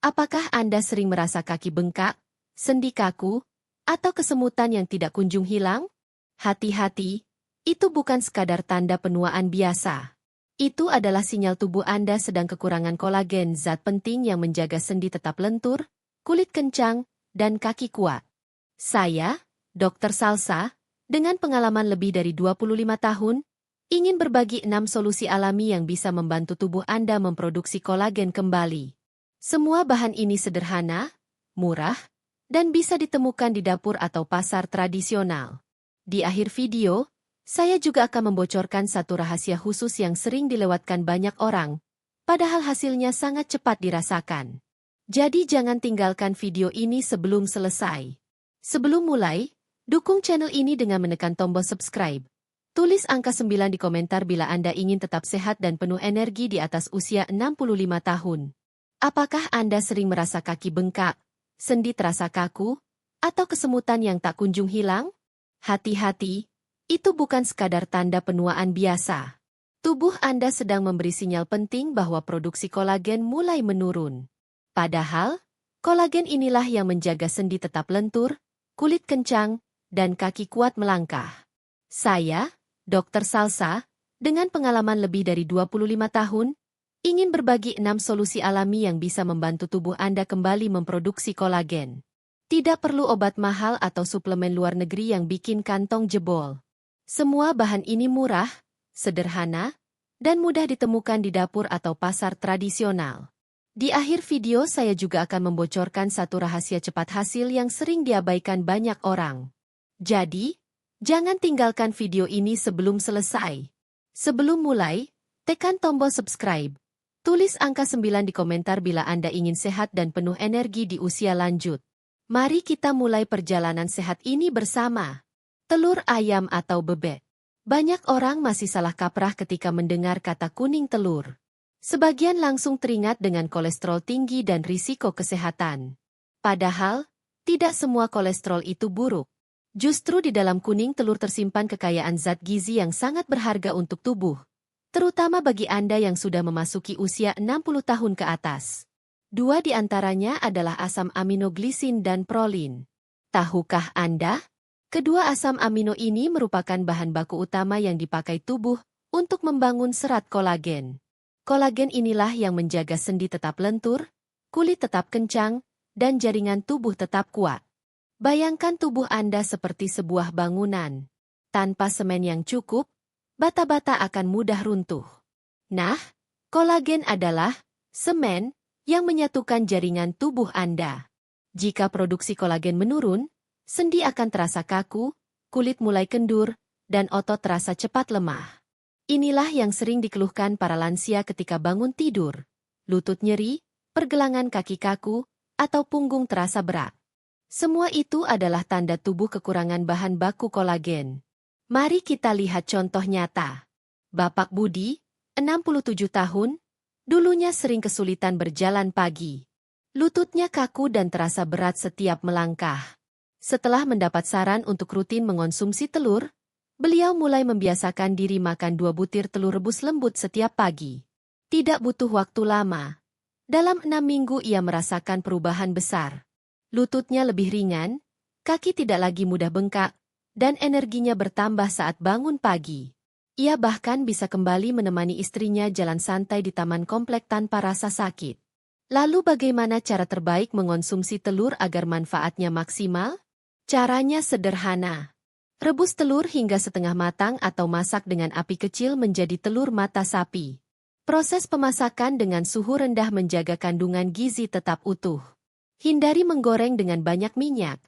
Apakah Anda sering merasa kaki bengkak, sendi kaku, atau kesemutan yang tidak kunjung hilang? Hati-hati, itu bukan sekadar tanda penuaan biasa. Itu adalah sinyal tubuh Anda sedang kekurangan kolagen, zat penting yang menjaga sendi tetap lentur, kulit kencang, dan kaki kuat. Saya, Dr. Salsa, dengan pengalaman lebih dari 25 tahun, ingin berbagi 6 solusi alami yang bisa membantu tubuh Anda memproduksi kolagen kembali. Semua bahan ini sederhana, murah, dan bisa ditemukan di dapur atau pasar tradisional. Di akhir video, saya juga akan membocorkan satu rahasia khusus yang sering dilewatkan banyak orang, padahal hasilnya sangat cepat dirasakan. Jadi jangan tinggalkan video ini sebelum selesai. Sebelum mulai, dukung channel ini dengan menekan tombol subscribe. Tulis angka 9 di komentar bila Anda ingin tetap sehat dan penuh energi di atas usia 65 tahun. Apakah Anda sering merasa kaki bengkak, sendi terasa kaku, atau kesemutan yang tak kunjung hilang? Hati-hati, itu bukan sekadar tanda penuaan biasa. Tubuh Anda sedang memberi sinyal penting bahwa produksi kolagen mulai menurun. Padahal, kolagen inilah yang menjaga sendi tetap lentur, kulit kencang, dan kaki kuat melangkah. Saya, Dr. Salsa, dengan pengalaman lebih dari 25 tahun, ingin berbagi 6 solusi alami yang bisa membantu tubuh Anda kembali memproduksi kolagen. Tidak perlu obat mahal atau suplemen luar negeri yang bikin kantong jebol. Semua bahan ini murah, sederhana, dan mudah ditemukan di dapur atau pasar tradisional. Di akhir video saya juga akan membocorkan satu rahasia cepat hasil yang sering diabaikan banyak orang. Jadi, jangan tinggalkan video ini sebelum selesai. Sebelum mulai, tekan tombol subscribe. Tulis angka 9 di komentar bila Anda ingin sehat dan penuh energi di usia lanjut. Mari kita mulai perjalanan sehat ini bersama. Telur ayam atau bebek. Banyak orang masih salah kaprah ketika mendengar kata kuning telur. Sebagian langsung teringat dengan kolesterol tinggi dan risiko kesehatan. Padahal, tidak semua kolesterol itu buruk. Justru di dalam kuning telur tersimpan kekayaan zat gizi yang sangat berharga untuk tubuh. Terutama bagi Anda yang sudah memasuki usia 60 tahun ke atas. Dua di antaranya adalah asam amino glisin dan prolin. Tahukah Anda? Kedua asam amino ini merupakan bahan baku utama yang dipakai tubuh untuk membangun serat kolagen. Kolagen inilah yang menjaga sendi tetap lentur, kulit tetap kencang, dan jaringan tubuh tetap kuat. Bayangkan tubuh Anda seperti sebuah bangunan. Tanpa semen yang cukup, bata-bata akan mudah runtuh. Nah, kolagen adalah semen yang menyatukan jaringan tubuh Anda. Jika produksi kolagen menurun, sendi akan terasa kaku, kulit mulai kendur, dan otot terasa cepat lemah. Inilah yang sering dikeluhkan para lansia ketika bangun tidur. Lutut nyeri, pergelangan kaki kaku, atau punggung terasa berat. Semua itu adalah tanda tubuh kekurangan bahan baku kolagen. Mari kita lihat contoh nyata. Bapak Budi, 67 tahun, dulunya sering kesulitan berjalan pagi. Lututnya kaku dan terasa berat setiap melangkah. Setelah mendapat saran untuk rutin mengonsumsi telur, beliau mulai membiasakan diri makan 2 butir telur rebus lembut setiap pagi. Tidak butuh waktu lama. Dalam 6 minggu ia merasakan perubahan besar. Lututnya lebih ringan, kaki tidak lagi mudah bengkak, dan energinya bertambah saat bangun pagi. Ia bahkan bisa kembali menemani istrinya jalan santai di taman komplek tanpa rasa sakit. Lalu bagaimana cara terbaik mengonsumsi telur agar manfaatnya maksimal? Caranya sederhana. Rebus telur hingga setengah matang atau masak dengan api kecil menjadi telur mata sapi. Proses pemasakan dengan suhu rendah menjaga kandungan gizi tetap utuh. Hindari menggoreng dengan banyak minyak.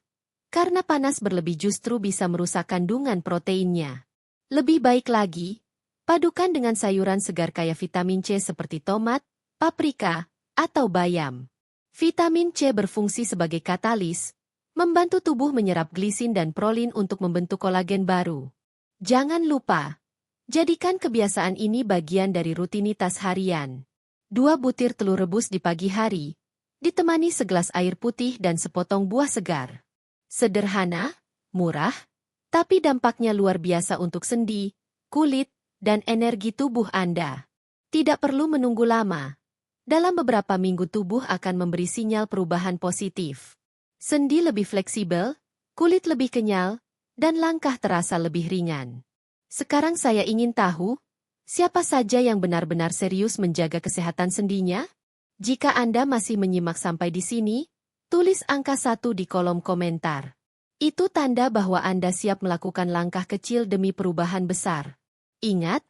Karena panas berlebih justru bisa merusak kandungan proteinnya. Lebih baik lagi, padukan dengan sayuran segar kaya vitamin C seperti tomat, paprika, atau bayam. Vitamin C berfungsi sebagai katalis, membantu tubuh menyerap glisin dan prolin untuk membentuk kolagen baru. Jangan lupa, jadikan kebiasaan ini bagian dari rutinitas harian. 2 butir telur rebus di pagi hari, ditemani segelas air putih dan sepotong buah segar. Sederhana, murah, tapi dampaknya luar biasa untuk sendi, kulit, dan energi tubuh Anda. Tidak perlu menunggu lama. Dalam beberapa minggu tubuh akan memberi sinyal perubahan positif. Sendi lebih fleksibel, kulit lebih kenyal, dan langkah terasa lebih ringan. Sekarang saya ingin tahu, siapa saja yang benar-benar serius menjaga kesehatan sendinya? Jika Anda masih menyimak sampai di sini, tulis angka 1 di kolom komentar. Itu tanda bahwa Anda siap melakukan langkah kecil demi perubahan besar. Ingat,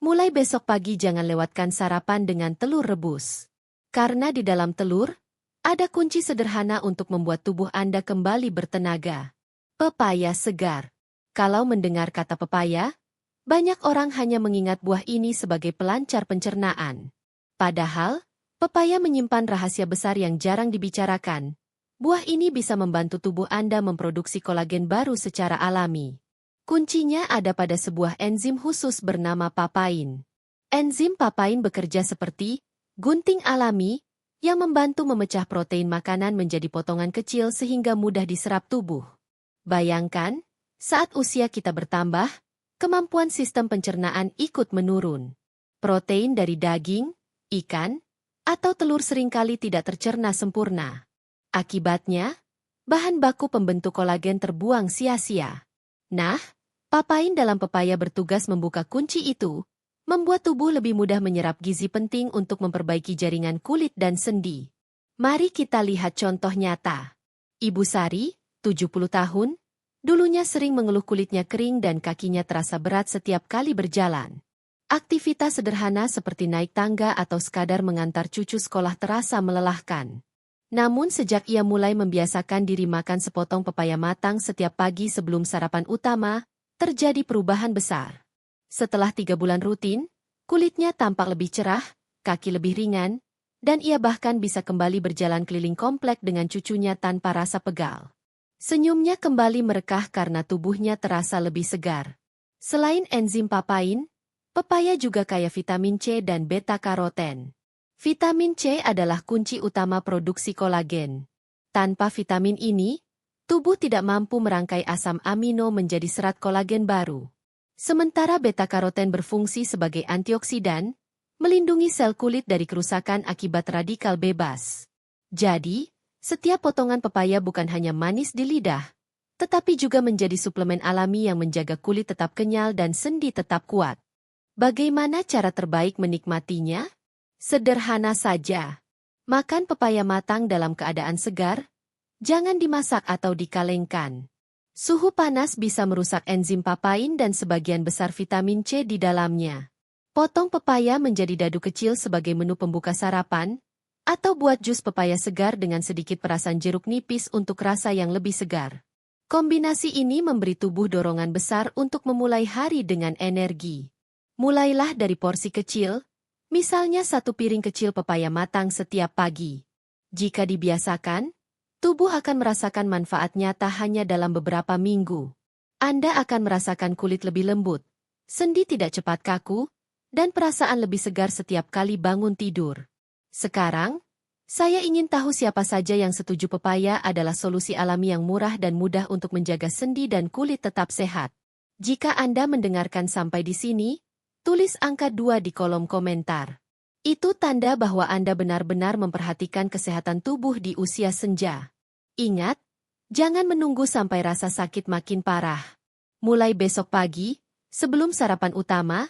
mulai besok pagi jangan lewatkan sarapan dengan telur rebus. Karena di dalam telur, ada kunci sederhana untuk membuat tubuh Anda kembali bertenaga. Pepaya segar. Kalau mendengar kata pepaya, banyak orang hanya mengingat buah ini sebagai pelancar pencernaan. Padahal, pepaya menyimpan rahasia besar yang jarang dibicarakan. Buah ini bisa membantu tubuh Anda memproduksi kolagen baru secara alami. Kuncinya ada pada sebuah enzim khusus bernama papain. Enzim papain bekerja seperti gunting alami yang membantu memecah protein makanan menjadi potongan kecil sehingga mudah diserap tubuh. Bayangkan, saat usia kita bertambah, kemampuan sistem pencernaan ikut menurun. Protein dari daging, ikan, atau telur seringkali tidak tercerna sempurna. Akibatnya, bahan baku pembentuk kolagen terbuang sia-sia. Nah, papain dalam pepaya bertugas membuka kunci itu, membuat tubuh lebih mudah menyerap gizi penting untuk memperbaiki jaringan kulit dan sendi. Mari kita lihat contoh nyata. Ibu Sari, 70 tahun, dulunya sering mengeluh kulitnya kering dan kakinya terasa berat setiap kali berjalan. Aktivitas sederhana seperti naik tangga atau sekadar mengantar cucu sekolah terasa melelahkan. Namun sejak ia mulai membiasakan diri makan sepotong pepaya matang setiap pagi sebelum sarapan utama, terjadi perubahan besar. Setelah 3 bulan rutin, kulitnya tampak lebih cerah, kaki lebih ringan, dan ia bahkan bisa kembali berjalan keliling komplek dengan cucunya tanpa rasa pegal. Senyumnya kembali merekah karena tubuhnya terasa lebih segar. Selain enzim papain, pepaya juga kaya vitamin C dan beta-karoten. Vitamin C adalah kunci utama produksi kolagen. Tanpa vitamin ini, tubuh tidak mampu merangkai asam amino menjadi serat kolagen baru. Sementara beta-karoten berfungsi sebagai antioksidan, melindungi sel kulit dari kerusakan akibat radikal bebas. Jadi, setiap potongan pepaya bukan hanya manis di lidah, tetapi juga menjadi suplemen alami yang menjaga kulit tetap kenyal dan sendi tetap kuat. Bagaimana cara terbaik menikmatinya? Sederhana saja. Makan pepaya matang dalam keadaan segar, jangan dimasak atau dikalengkan. Suhu panas bisa merusak enzim papain dan sebagian besar vitamin C di dalamnya. Potong pepaya menjadi dadu kecil sebagai menu pembuka sarapan, atau buat jus pepaya segar dengan sedikit perasan jeruk nipis untuk rasa yang lebih segar. Kombinasi ini memberi tubuh dorongan besar untuk memulai hari dengan energi. Mulailah dari porsi kecil, misalnya 1 piring kecil pepaya matang setiap pagi. Jika dibiasakan, tubuh akan merasakan manfaat nyata hanya dalam beberapa minggu. Anda akan merasakan kulit lebih lembut, sendi tidak cepat kaku, dan perasaan lebih segar setiap kali bangun tidur. Sekarang, saya ingin tahu siapa saja yang setuju pepaya adalah solusi alami yang murah dan mudah untuk menjaga sendi dan kulit tetap sehat. Jika Anda mendengarkan sampai di sini, tulis angka 2 di kolom komentar. Itu tanda bahwa Anda benar-benar memperhatikan kesehatan tubuh di usia senja. Ingat, jangan menunggu sampai rasa sakit makin parah. Mulai besok pagi, sebelum sarapan utama,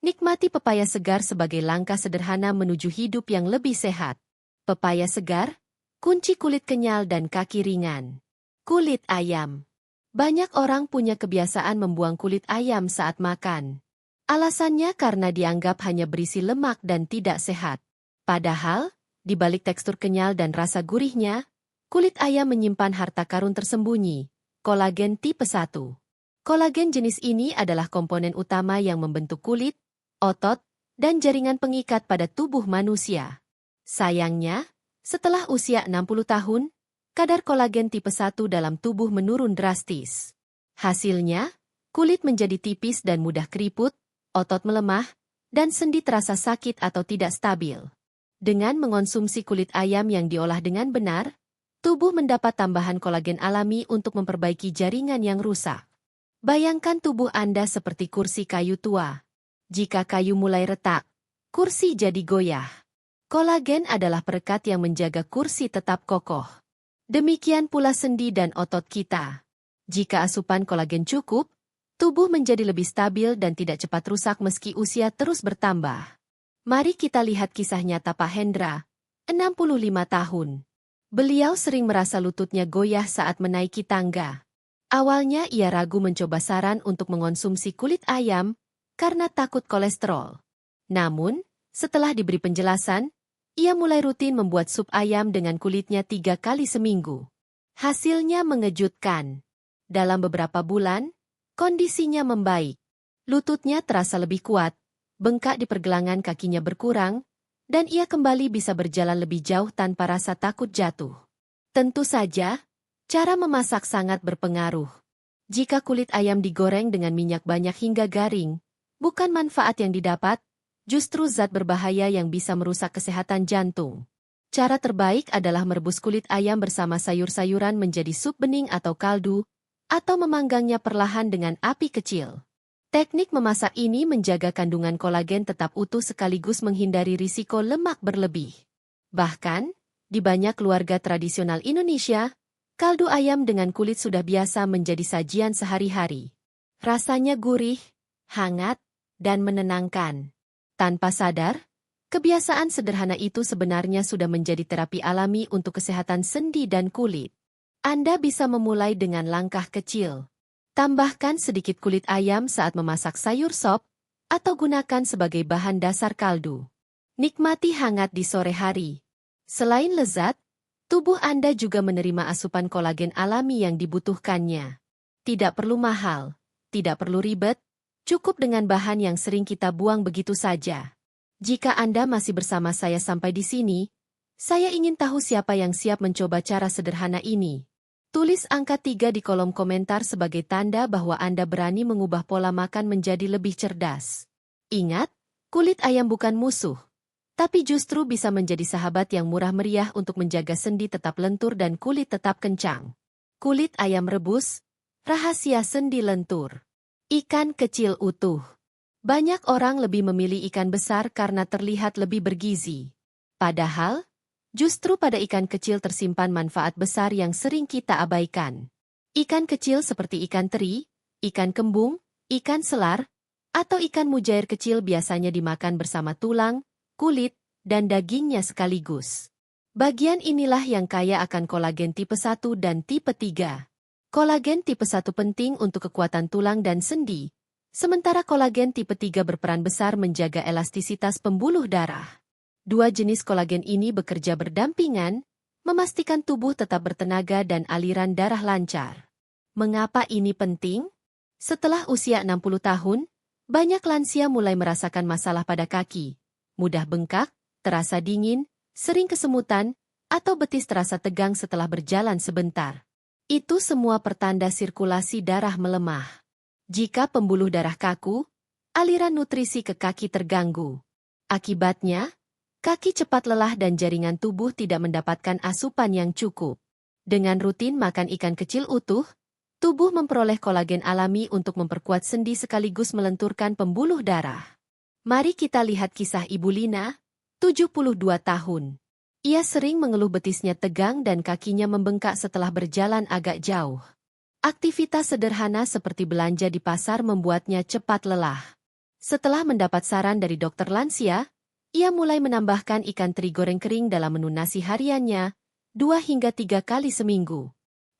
nikmati pepaya segar sebagai langkah sederhana menuju hidup yang lebih sehat. Pepaya segar, kunci kulit kenyal dan kaki ringan. Kulit ayam. Banyak orang punya kebiasaan membuang kulit ayam saat makan. Alasannya karena dianggap hanya berisi lemak dan tidak sehat. Padahal, di balik tekstur kenyal dan rasa gurihnya, kulit ayam menyimpan harta karun tersembunyi, kolagen tipe 1. Kolagen jenis ini adalah komponen utama yang membentuk kulit, otot, dan jaringan pengikat pada tubuh manusia. Sayangnya, setelah usia 60 tahun, kadar kolagen tipe 1 dalam tubuh menurun drastis. Hasilnya, kulit menjadi tipis dan mudah keriput, otot melemah, dan sendi terasa sakit atau tidak stabil. Dengan mengonsumsi kulit ayam yang diolah dengan benar, tubuh mendapat tambahan kolagen alami untuk memperbaiki jaringan yang rusak. Bayangkan tubuh Anda seperti kursi kayu tua. Jika kayu mulai retak, kursi jadi goyah. Kolagen adalah perekat yang menjaga kursi tetap kokoh. Demikian pula sendi dan otot kita. Jika asupan kolagen cukup, tubuh menjadi lebih stabil dan tidak cepat rusak meski usia terus bertambah. Mari kita lihat kisah nyata Pak Hendra, 65 tahun. Beliau sering merasa lututnya goyah saat menaiki tangga. Awalnya ia ragu mencoba saran untuk mengonsumsi kulit ayam karena takut kolesterol. Namun, setelah diberi penjelasan, ia mulai rutin membuat sup ayam dengan kulitnya 3 kali seminggu. Hasilnya mengejutkan. Dalam beberapa bulan, kondisinya membaik. Lututnya terasa lebih kuat, bengkak di pergelangan kakinya berkurang, dan ia kembali bisa berjalan lebih jauh tanpa rasa takut jatuh. Tentu saja, cara memasak sangat berpengaruh. Jika kulit ayam digoreng dengan minyak banyak hingga garing, bukan manfaat yang didapat, justru zat berbahaya yang bisa merusak kesehatan jantung. Cara terbaik adalah merebus kulit ayam bersama sayur-sayuran menjadi sup bening atau kaldu, atau memanggangnya perlahan dengan api kecil. Teknik memasak ini menjaga kandungan kolagen tetap utuh sekaligus menghindari risiko lemak berlebih. Bahkan, di banyak keluarga tradisional Indonesia, kaldu ayam dengan kulit sudah biasa menjadi sajian sehari-hari. Rasanya gurih, hangat, dan menenangkan. Tanpa sadar, kebiasaan sederhana itu sebenarnya sudah menjadi terapi alami untuk kesehatan sendi dan kulit. Anda bisa memulai dengan langkah kecil. Tambahkan sedikit kulit ayam saat memasak sayur sop, atau gunakan sebagai bahan dasar kaldu. Nikmati hangat di sore hari. Selain lezat, tubuh Anda juga menerima asupan kolagen alami yang dibutuhkannya. Tidak perlu mahal, tidak perlu ribet, cukup dengan bahan yang sering kita buang begitu saja. Jika Anda masih bersama saya sampai di sini, saya ingin tahu siapa yang siap mencoba cara sederhana ini. Tulis angka 3 di kolom komentar sebagai tanda bahwa Anda berani mengubah pola makan menjadi lebih cerdas. Ingat, kulit ayam bukan musuh, tapi justru bisa menjadi sahabat yang murah meriah untuk menjaga sendi tetap lentur dan kulit tetap kencang. Kulit ayam rebus, rahasia sendi lentur. Ikan kecil utuh. Banyak orang lebih memilih ikan besar karena terlihat lebih bergizi. Padahal, justru pada ikan kecil tersimpan manfaat besar yang sering kita abaikan. Ikan kecil seperti ikan teri, ikan kembung, ikan selar, atau ikan mujair kecil biasanya dimakan bersama tulang, kulit, dan dagingnya sekaligus. Bagian inilah yang kaya akan kolagen tipe 1 dan tipe 3. Kolagen tipe 1 penting untuk kekuatan tulang dan sendi, sementara kolagen tipe 3 berperan besar menjaga elastisitas pembuluh darah. Dua jenis kolagen ini bekerja berdampingan, memastikan tubuh tetap bertenaga dan aliran darah lancar. Mengapa ini penting? Setelah usia 60 tahun, banyak lansia mulai merasakan masalah pada kaki, mudah bengkak, terasa dingin, sering kesemutan, atau betis terasa tegang setelah berjalan sebentar. Itu semua pertanda sirkulasi darah melemah. Jika pembuluh darah kaku, aliran nutrisi ke kaki terganggu. Akibatnya, kaki cepat lelah dan jaringan tubuh tidak mendapatkan asupan yang cukup. Dengan rutin makan ikan kecil utuh, tubuh memperoleh kolagen alami untuk memperkuat sendi sekaligus melenturkan pembuluh darah. Mari kita lihat kisah Ibu Lina, 72 tahun. Ia sering mengeluh betisnya tegang dan kakinya membengkak setelah berjalan agak jauh. Aktivitas sederhana seperti belanja di pasar membuatnya cepat lelah. Setelah mendapat saran dari dokter lansia, ia mulai menambahkan ikan teri goreng kering dalam menu nasi hariannya, 2 hingga 3 kali seminggu.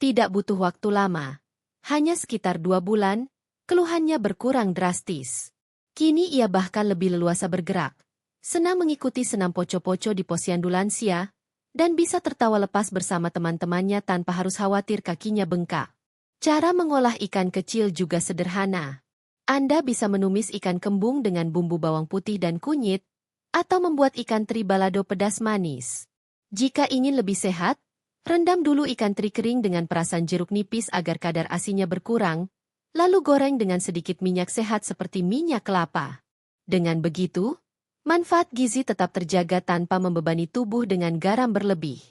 Tidak butuh waktu lama. Hanya sekitar 2 bulan, keluhannya berkurang drastis. Kini ia bahkan lebih leluasa bergerak. Senang mengikuti senam poco-poco di posyandu lansia, dan bisa tertawa lepas bersama teman-temannya tanpa harus khawatir kakinya bengkak. Cara mengolah ikan kecil juga sederhana. Anda bisa menumis ikan kembung dengan bumbu bawang putih dan kunyit, atau membuat ikan teri balado pedas manis. Jika ingin lebih sehat, rendam dulu ikan teri kering dengan perasan jeruk nipis agar kadar asinnya berkurang, lalu goreng dengan sedikit minyak sehat seperti minyak kelapa. Dengan begitu, manfaat gizi tetap terjaga tanpa membebani tubuh dengan garam berlebih.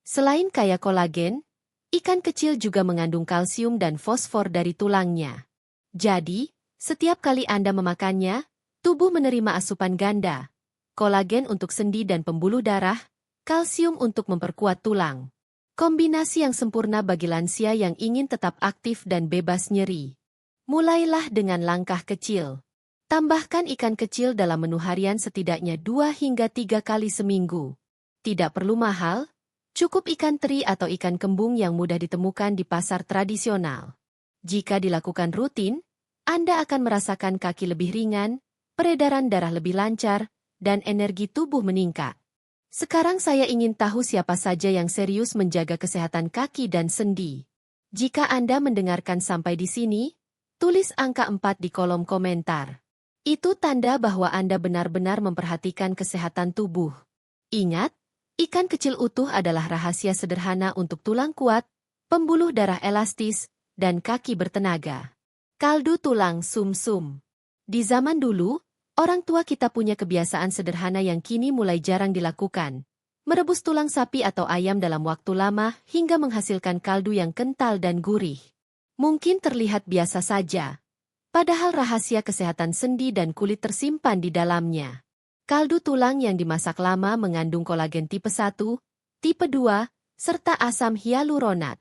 Selain kaya kolagen, ikan kecil juga mengandung kalsium dan fosfor dari tulangnya. Jadi, setiap kali Anda memakannya, tubuh menerima asupan ganda. kolagen untuk sendi dan pembuluh darah, kalsium untuk memperkuat tulang. Kombinasi yang sempurna bagi lansia yang ingin tetap aktif dan bebas nyeri. Mulailah dengan langkah kecil. Tambahkan ikan kecil dalam menu harian setidaknya 2 hingga 3 kali seminggu. Tidak perlu mahal, cukup ikan teri atau ikan kembung yang mudah ditemukan di pasar tradisional. Jika dilakukan rutin, Anda akan merasakan kaki lebih ringan, peredaran darah lebih lancar, dan energi tubuh meningkat. Sekarang saya ingin tahu siapa saja yang serius menjaga kesehatan kaki dan sendi. Jika Anda mendengarkan sampai di sini, tulis angka 4 di kolom komentar. Itu tanda bahwa Anda benar-benar memperhatikan kesehatan tubuh. Ingat, ikan kecil utuh adalah rahasia sederhana untuk tulang kuat, pembuluh darah elastis, dan kaki bertenaga. Kaldu tulang sumsum. Di zaman dulu, orang tua kita punya kebiasaan sederhana yang kini mulai jarang dilakukan. Merebus tulang sapi atau ayam dalam waktu lama hingga menghasilkan kaldu yang kental dan gurih. Mungkin terlihat biasa saja, padahal rahasia kesehatan sendi dan kulit tersimpan di dalamnya. Kaldu tulang yang dimasak lama mengandung kolagen tipe 1, tipe 2, serta asam hyaluronat.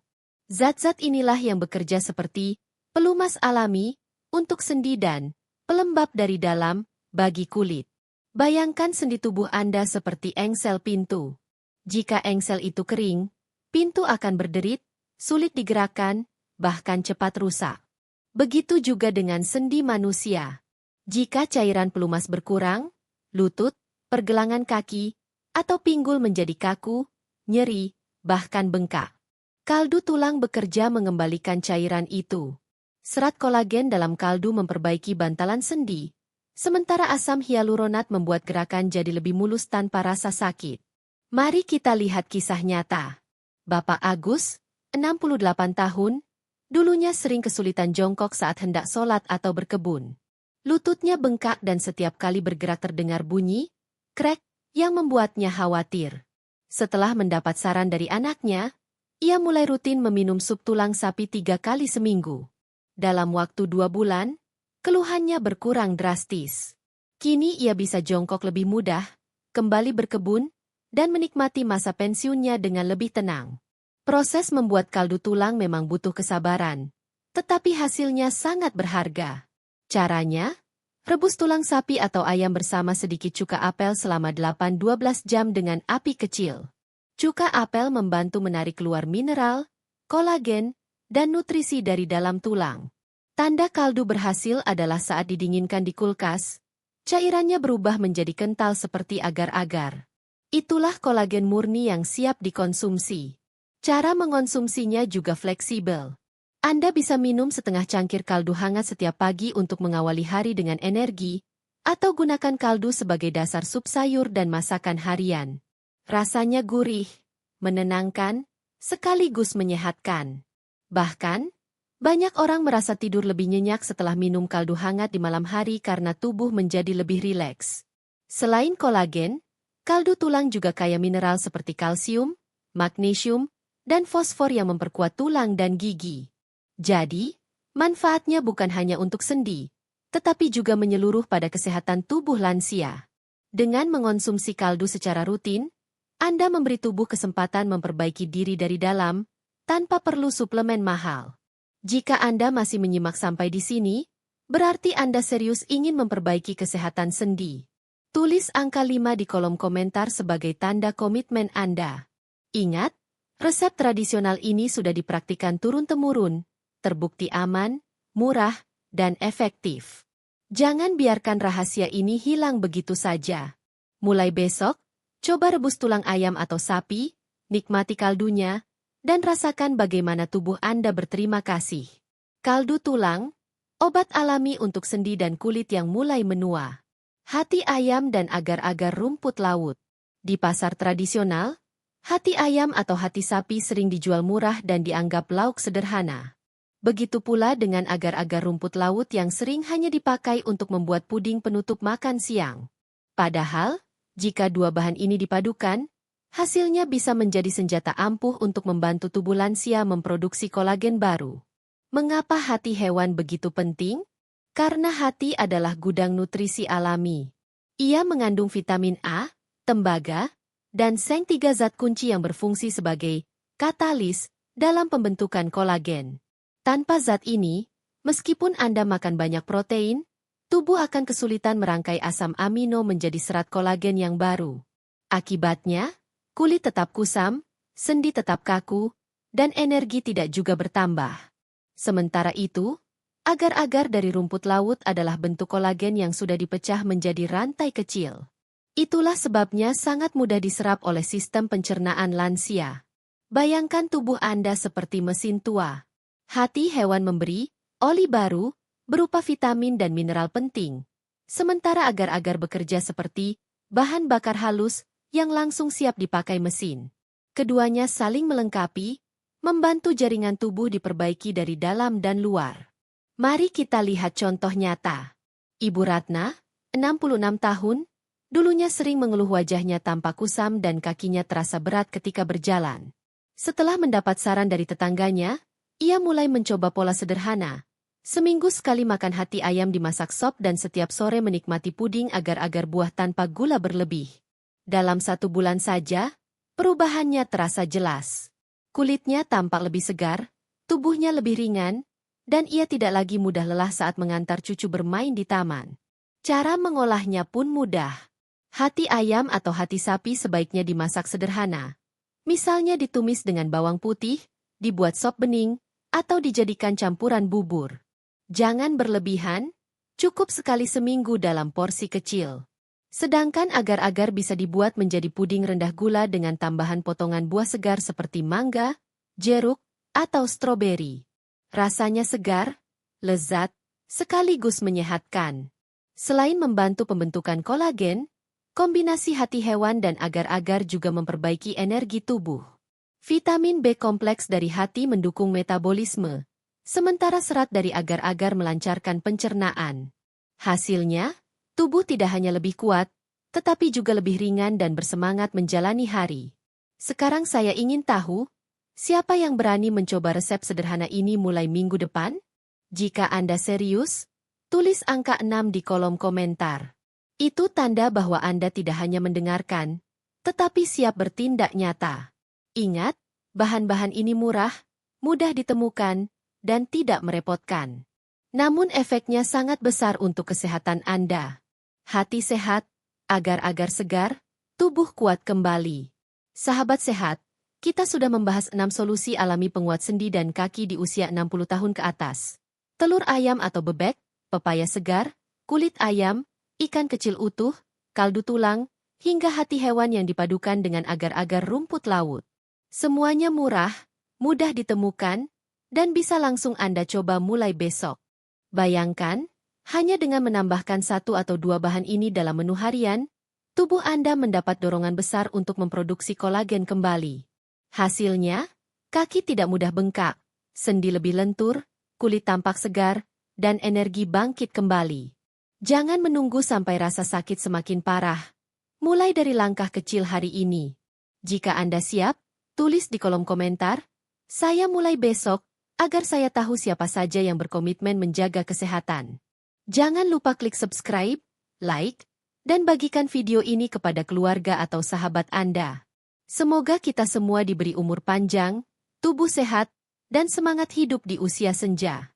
Zat-zat inilah yang bekerja seperti pelumas alami untuk sendi dan pelembab dari dalam bagi kulit. Bayangkan sendi tubuh Anda seperti engsel pintu. Jika engsel itu kering, pintu akan berderit, sulit digerakkan, bahkan cepat rusak. Begitu juga dengan sendi manusia. Jika cairan pelumas berkurang, lutut, pergelangan kaki, atau pinggul menjadi kaku, nyeri, bahkan bengkak. Kaldu tulang bekerja mengembalikan cairan itu. Serat kolagen dalam kaldu memperbaiki bantalan sendi, sementara asam hyaluronat membuat gerakan jadi lebih mulus tanpa rasa sakit. Mari kita lihat kisah nyata. Bapak Agus, 68 tahun, dulunya sering kesulitan jongkok saat hendak sholat atau berkebun. Lututnya bengkak dan setiap kali bergerak terdengar bunyi, krek, yang membuatnya khawatir. Setelah mendapat saran dari anaknya, ia mulai rutin meminum sup tulang sapi 3 kali seminggu. Dalam waktu 2 bulan, keluhannya berkurang drastis. Kini ia bisa jongkok lebih mudah, kembali berkebun, dan menikmati masa pensiunnya dengan lebih tenang. Proses membuat kaldu tulang memang butuh kesabaran, tetapi hasilnya sangat berharga. Caranya, rebus tulang sapi atau ayam bersama sedikit cuka apel selama 8-12 jam dengan api kecil. Cuka apel membantu menarik keluar mineral, kolagen, dan nutrisi dari dalam tulang. Tanda kaldu berhasil adalah saat didinginkan di kulkas, cairannya berubah menjadi kental seperti agar-agar. Itulah kolagen murni yang siap dikonsumsi. Cara mengonsumsinya juga fleksibel. Anda bisa minum setengah cangkir kaldu hangat setiap pagi untuk mengawali hari dengan energi, atau gunakan kaldu sebagai dasar sup sayur dan masakan harian. Rasanya gurih, menenangkan, sekaligus menyehatkan. Bahkan, banyak orang merasa tidur lebih nyenyak setelah minum kaldu hangat di malam hari karena tubuh menjadi lebih rileks. Selain kolagen, kaldu tulang juga kaya mineral seperti kalsium, magnesium, dan fosfor yang memperkuat tulang dan gigi. Jadi, manfaatnya bukan hanya untuk sendi, tetapi juga menyeluruh pada kesehatan tubuh lansia. Dengan mengonsumsi kaldu secara rutin, Anda memberi tubuh kesempatan memperbaiki diri dari dalam, tanpa perlu suplemen mahal. Jika Anda masih menyimak sampai di sini, berarti Anda serius ingin memperbaiki kesehatan sendi. Tulis angka 5 di kolom komentar sebagai tanda komitmen Anda. Ingat, resep tradisional ini sudah dipraktikkan turun-temurun, terbukti aman, murah, dan efektif. Jangan biarkan rahasia ini hilang begitu saja. Mulai besok, coba rebus tulang ayam atau sapi, nikmati kaldunya, dan rasakan bagaimana tubuh Anda berterima kasih. Kaldu tulang, obat alami untuk sendi dan kulit yang mulai menua. Hati ayam dan agar-agar rumput laut. Di pasar tradisional, hati ayam atau hati sapi sering dijual murah dan dianggap lauk sederhana. Begitu pula dengan agar-agar rumput laut yang sering hanya dipakai untuk membuat puding penutup makan siang. Padahal, jika dua bahan ini dipadukan, hasilnya bisa menjadi senjata ampuh untuk membantu tubuh lansia memproduksi kolagen baru. Mengapa hati hewan begitu penting? Karena hati adalah gudang nutrisi alami. Ia mengandung vitamin A, tembaga, dan seng, 3 zat kunci yang berfungsi sebagai katalis dalam pembentukan kolagen. Tanpa zat ini, meskipun Anda makan banyak protein, tubuh akan kesulitan merangkai asam amino menjadi serat kolagen yang baru. Akibatnya, kulit tetap kusam, sendi tetap kaku, dan energi tidak juga bertambah. Sementara itu, agar-agar dari rumput laut adalah bentuk kolagen yang sudah dipecah menjadi rantai kecil. Itulah sebabnya sangat mudah diserap oleh sistem pencernaan lansia. Bayangkan tubuh Anda seperti mesin tua. Hati hewan memberi oli baru, berupa vitamin dan mineral penting. Sementara agar-agar bekerja seperti bahan bakar halus yang langsung siap dipakai mesin. Keduanya saling melengkapi, membantu jaringan tubuh diperbaiki dari dalam dan luar. Mari kita lihat contoh nyata. Ibu Ratna, 66 tahun, dulunya sering mengeluh wajahnya tampak kusam dan kakinya terasa berat ketika berjalan. Setelah mendapat saran dari tetangganya, ia mulai mencoba pola sederhana. Seminggu sekali makan hati ayam dimasak sop dan setiap sore menikmati puding agar-agar buah tanpa gula berlebih. Dalam 1 bulan saja, perubahannya terasa jelas. Kulitnya tampak lebih segar, tubuhnya lebih ringan, dan ia tidak lagi mudah lelah saat mengantar cucu bermain di taman. Cara mengolahnya pun mudah. Hati ayam atau hati sapi sebaiknya dimasak sederhana. Misalnya ditumis dengan bawang putih, dibuat sop bening, atau dijadikan campuran bubur. Jangan berlebihan, cukup sekali seminggu dalam porsi kecil. Sedangkan agar-agar bisa dibuat menjadi puding rendah gula dengan tambahan potongan buah segar seperti mangga, jeruk, atau stroberi. Rasanya segar, lezat, sekaligus menyehatkan. Selain membantu pembentukan kolagen, kombinasi hati hewan dan agar-agar juga memperbaiki energi tubuh. Vitamin B kompleks dari hati mendukung metabolisme, sementara serat dari agar-agar melancarkan pencernaan. Hasilnya, tubuh tidak hanya lebih kuat, tetapi juga lebih ringan dan bersemangat menjalani hari. Sekarang saya ingin tahu, siapa yang berani mencoba resep sederhana ini mulai minggu depan? Jika Anda serius, tulis angka 6 di kolom komentar. Itu tanda bahwa Anda tidak hanya mendengarkan, tetapi siap bertindak nyata. Ingat, bahan-bahan ini murah, mudah ditemukan, dan tidak merepotkan. Namun efeknya sangat besar untuk kesehatan Anda. Hati sehat, agar-agar segar, tubuh kuat kembali. Sahabat sehat, kita sudah membahas 6 solusi alami penguat sendi dan kaki di usia 60 tahun ke atas. Telur ayam atau bebek, pepaya segar, kulit ayam, ikan kecil utuh, kaldu tulang, hingga hati hewan yang dipadukan dengan agar-agar rumput laut. Semuanya murah, mudah ditemukan, dan bisa langsung Anda coba mulai besok. Bayangkan, hanya dengan menambahkan 1 atau 2 bahan ini dalam menu harian, tubuh Anda mendapat dorongan besar untuk memproduksi kolagen kembali. Hasilnya, kaki tidak mudah bengkak, sendi lebih lentur, kulit tampak segar, dan energi bangkit kembali. Jangan menunggu sampai rasa sakit semakin parah. Mulai dari langkah kecil hari ini. Jika Anda siap, tulis di kolom komentar, "Saya mulai besok," agar saya tahu siapa saja yang berkomitmen menjaga kesehatan. Jangan lupa klik subscribe, like, dan bagikan video ini kepada keluarga atau sahabat Anda. Semoga kita semua diberi umur panjang, tubuh sehat, dan semangat hidup di usia senja.